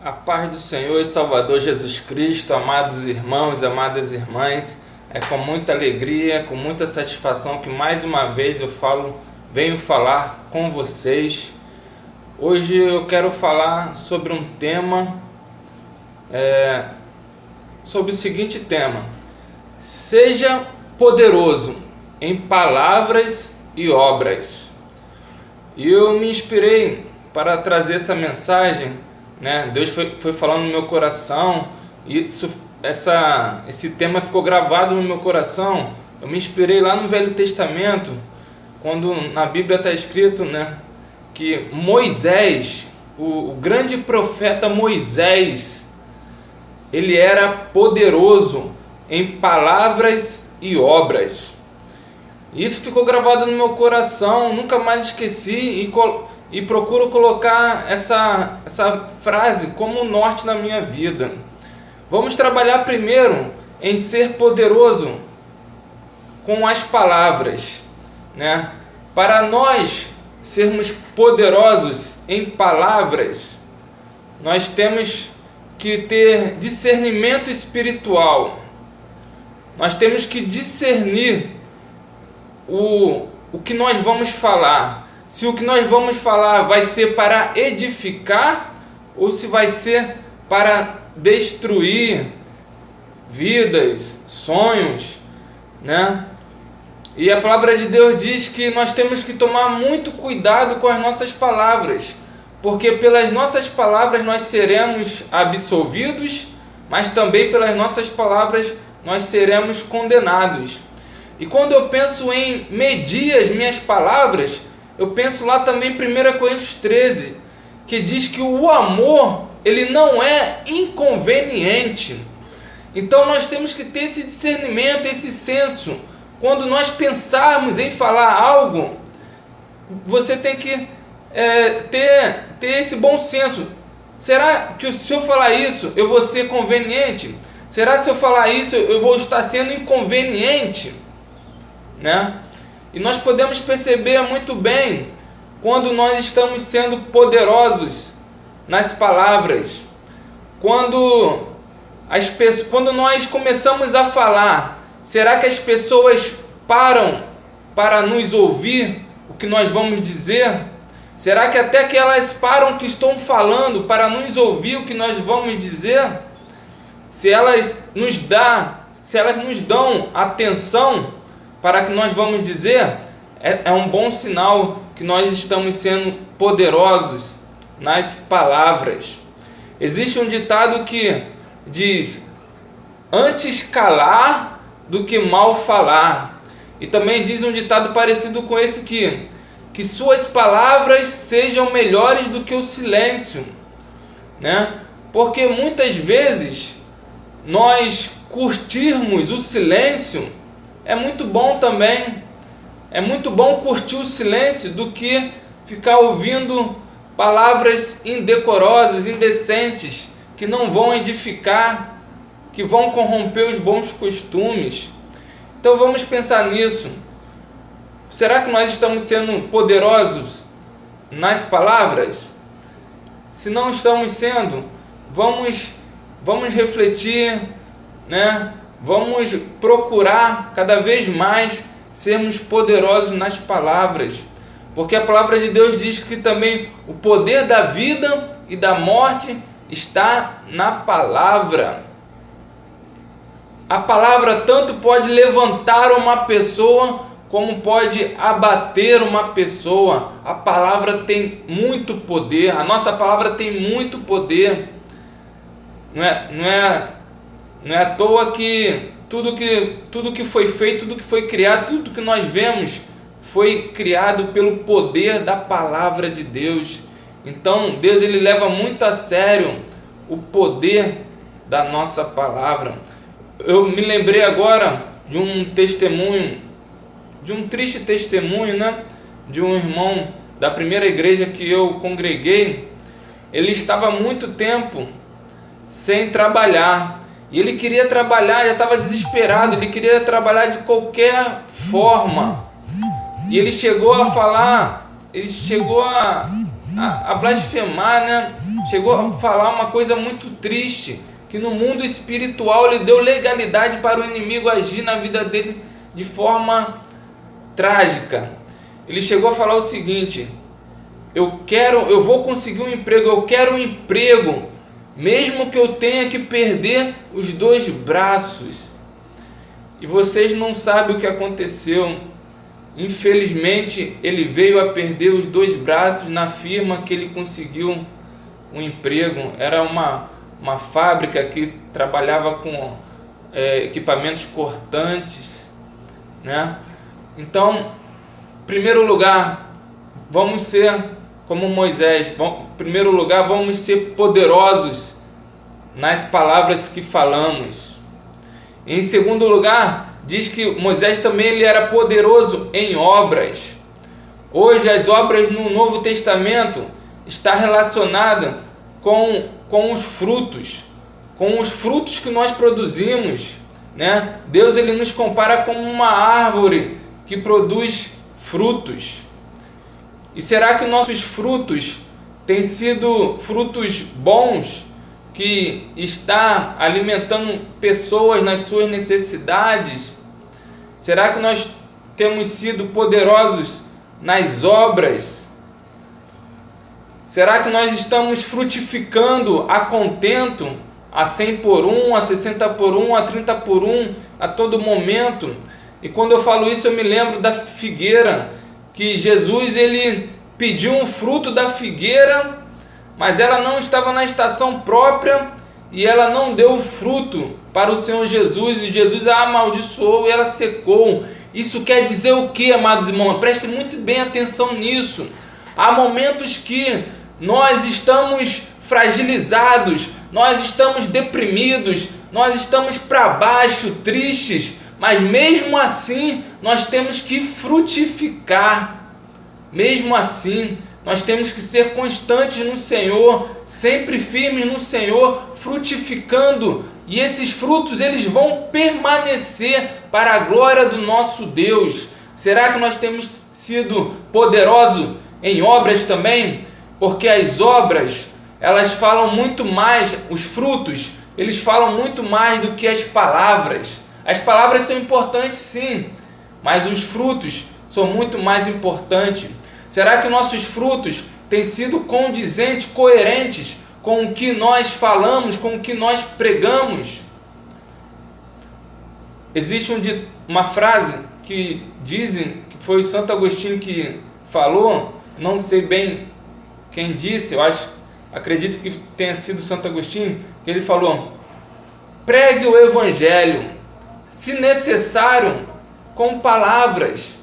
A paz do Senhor e Salvador Jesus Cristo, amados irmãos e amadas irmãs, é com muita alegria, com muita satisfação que mais uma vez venho falar com vocês. Hoje eu quero falar sobre um tema, sobre o seguinte tema: seja poderoso em palavras e obras. E eu me inspirei para trazer essa mensagem, Deus foi falando no meu coração e esse tema ficou gravado no meu coração. Eu me inspirei lá no Velho Testamento, quando na Bíblia está escrito, que Moisés, o grande profeta Moisés, ele era poderoso em palavras e obras. Isso ficou gravado no meu coração, nunca mais esqueci e procuro colocar essa frase como norte na minha vida. Vamos trabalhar primeiro em ser poderoso com as palavras, Para nós sermos poderosos em palavras, nós temos que ter discernimento espiritual. Nós temos que discernir o que nós vamos falar. Se o que nós vamos falar vai ser para edificar ou se vai ser para destruir vidas, sonhos, E a palavra de Deus diz que nós temos que tomar muito cuidado com as nossas palavras, porque pelas nossas palavras nós seremos absolvidos, mas também pelas nossas palavras nós seremos condenados. E quando eu penso em medir as minhas palavras, eu penso lá também em 1 Coríntios 13, que diz que o amor, ele não é inconveniente. Então nós temos que ter esse discernimento, esse senso. Quando nós pensarmos em falar algo, você tem que ter esse bom senso. Será que se eu falar isso, eu vou ser conveniente? Será que se eu falar isso, eu vou estar sendo inconveniente? E nós podemos perceber muito bem quando nós estamos sendo poderosos nas palavras. Quando nós começamos a falar, será que as pessoas param para nos ouvir o que nós vamos dizer? Será que até que elas param o que estão falando para nos ouvir o que nós vamos dizer? Se elas nos dão atenção para o que nós vamos dizer, é um bom sinal que nós estamos sendo poderosos nas palavras. Existe um ditado que diz: antes calar do que mal falar. E também diz um ditado parecido com esse que suas palavras sejam melhores do que o silêncio, Porque muitas vezes nós curtirmos o silêncio é muito bom também. É muito bom curtir o silêncio do que ficar ouvindo palavras indecorosas, indecentes, que não vão edificar, que vão corromper os bons costumes. Então vamos pensar nisso. Será que nós estamos sendo poderosos nas palavras? Se não estamos sendo, vamos refletir, Vamos procurar cada vez mais sermos poderosos nas palavras, porque a palavra de Deus diz que também o poder da vida e da morte está na palavra. A palavra tanto pode levantar uma pessoa como pode abater uma pessoa. A palavra tem muito poder, a nossa palavra tem muito poder. Não é à toa que tudo que foi feito, tudo que foi criado, tudo que nós vemos foi criado pelo poder da palavra de Deus. Então Deus, ele leva muito a sério o poder da nossa palavra. Eu me lembrei agora de um testemunho, de um triste testemunho, de um irmão da primeira igreja que eu congreguei. Ele estava há muito tempo sem trabalhar. E ele queria trabalhar, já estava desesperado, ele queria trabalhar de qualquer forma. E ele chegou a falar, ele chegou a blasfemar, chegou a falar uma coisa muito triste, que no mundo espiritual ele deu legalidade para o inimigo agir na vida dele de forma trágica. Ele chegou a falar o seguinte: eu vou conseguir um emprego, eu quero um emprego, mesmo que eu tenha que perder os 2 braços. E vocês não sabem o que aconteceu. Infelizmente, ele veio a perder os 2 braços na firma que ele conseguiu um emprego. Era uma fábrica que trabalhava com equipamentos cortantes, né? Então, em primeiro lugar, vamos ser como Moisés. Em primeiro lugar, vamos ser poderosos nas palavras que falamos. Em segundo lugar, diz que Moisés também ele era poderoso em obras. Hoje, as obras no Novo Testamento está relacionada com os frutos que nós produzimos, né? Deus ele nos compara como uma árvore que produz frutos. E será que nossos frutos têm sido frutos bons, que está alimentando pessoas nas suas necessidades? Será que nós temos sido poderosos nas obras? Será que nós estamos frutificando a contento, a 100 por 1, a 60 por 1, a 30 por 1, a todo momento? E quando eu falo isso, eu me lembro da figueira, que Jesus ele pediu um fruto da figueira, mas ela não estava na estação própria e ela não deu fruto para o Senhor Jesus, e Jesus a amaldiçoou e ela secou. Isso quer dizer o que, amados irmãos? Preste muito bem atenção nisso. Há momentos que nós estamos fragilizados, nós estamos deprimidos, nós estamos para baixo, tristes, mas mesmo assim nós temos que frutificar. Mesmo assim, nós temos que ser constantes no Senhor, sempre firmes no Senhor, frutificando, e esses frutos eles vão permanecer para a glória do nosso Deus. Será que nós temos sido poderosos em obras também? Porque as obras, elas falam muito mais, os frutos, eles falam muito mais do que as palavras. As palavras são importantes sim, mas os frutos são muito mais importantes. Será que nossos frutos têm sido condizentes, coerentes com o que nós falamos, com o que nós pregamos? Existe uma frase que dizem que foi o Santo Agostinho que falou, não sei bem quem disse, acredito que tenha sido Santo Agostinho, que ele falou: pregue o Evangelho, se necessário, com palavras.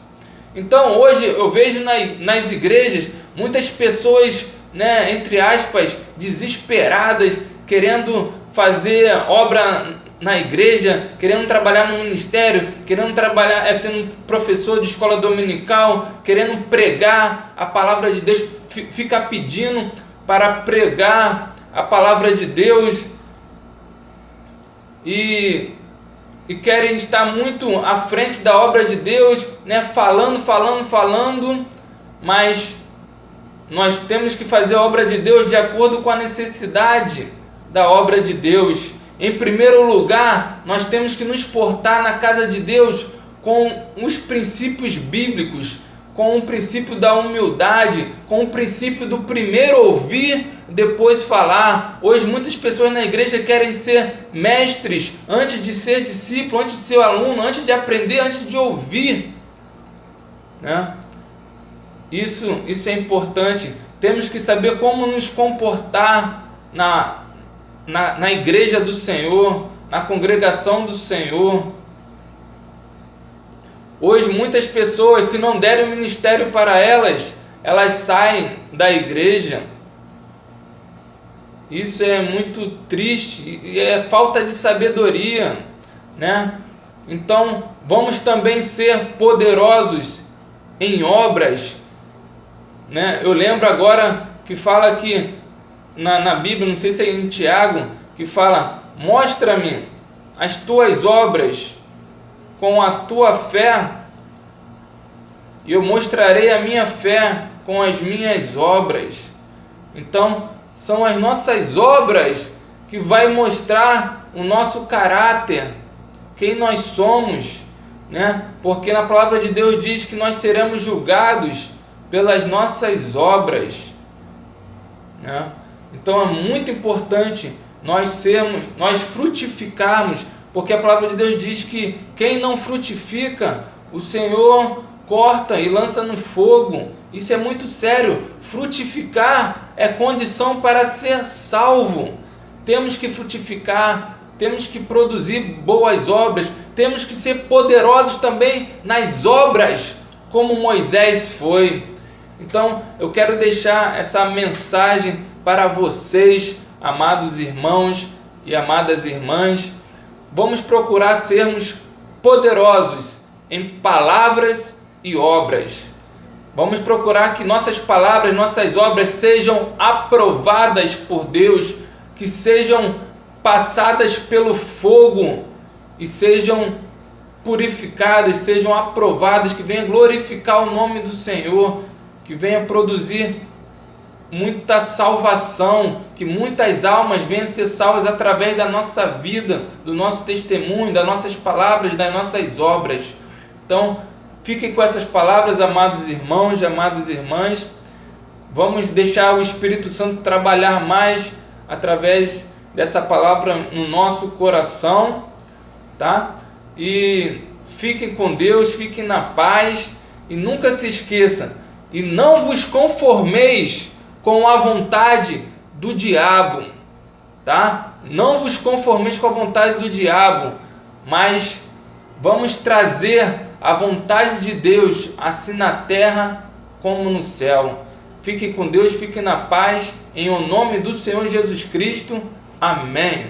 Então hoje eu vejo nas igrejas muitas pessoas, né, entre aspas, desesperadas, querendo fazer obra na igreja, querendo trabalhar no ministério, querendo trabalhar sendo professor de escola dominical, querendo pregar a palavra de Deus, fica pedindo para pregar a palavra de Deus e querem estar muito à frente da obra de Deus, né? falando, mas nós temos que fazer a obra de Deus de acordo com a necessidade da obra de Deus. Em primeiro lugar, nós temos que nos portar na casa de Deus com os princípios bíblicos, com o princípio da humildade, com o princípio do primeiro ouvir, depois falar. Hoje muitas pessoas na igreja querem ser mestres antes de ser discípulo, antes de ser aluno, antes de aprender, antes de ouvir, né? Isso é importante. Temos que saber como nos comportar na igreja do Senhor, na congregação do Senhor. Hoje muitas pessoas, se não derem o ministério para elas saem da igreja. Isso é muito triste e é falta de sabedoria, né? Então vamos também ser poderosos em obras, né? Eu lembro agora que fala aqui na Bíblia, não sei se é em Tiago, que fala: mostra-me as tuas obras com a tua fé, e eu mostrarei a minha fé com as minhas obras. Então são as nossas obras que vai mostrar o nosso caráter, quem nós somos, né? Porque na palavra de Deus diz que nós seremos julgados pelas nossas obras, né? Então é muito importante nós frutificarmos, porque a palavra de Deus diz que quem não frutifica, o Senhor corta e lança no fogo. Isso é muito sério. Frutificar é condição para ser salvo. Temos que frutificar, temos que produzir boas obras, temos que ser poderosos também nas obras, como Moisés foi. Então eu quero deixar essa mensagem para vocês, amados irmãos e amadas irmãs. Vamos procurar sermos poderosos em palavras e obras. Vamos procurar que nossas palavras, nossas obras sejam aprovadas por Deus, que sejam passadas pelo fogo e sejam purificadas, sejam aprovadas, que venha glorificar o nome do Senhor, que venha produzir muita salvação, que muitas almas venham ser salvas através da nossa vida, do nosso testemunho, das nossas palavras, das nossas obras. Então, fiquem com essas palavras, amados irmãos, amadas irmãs. Vamos deixar o Espírito Santo trabalhar mais através dessa palavra no nosso coração, tá? E fiquem com Deus, fiquem na paz e nunca se esqueça, e não vos conformeis com a vontade do diabo, tá? Não vos conformeis com a vontade do diabo, mas vamos trazer a vontade de Deus, assim na terra como no céu. Fiquem com Deus, fiquem na paz, em o nome do Senhor Jesus Cristo. Amém.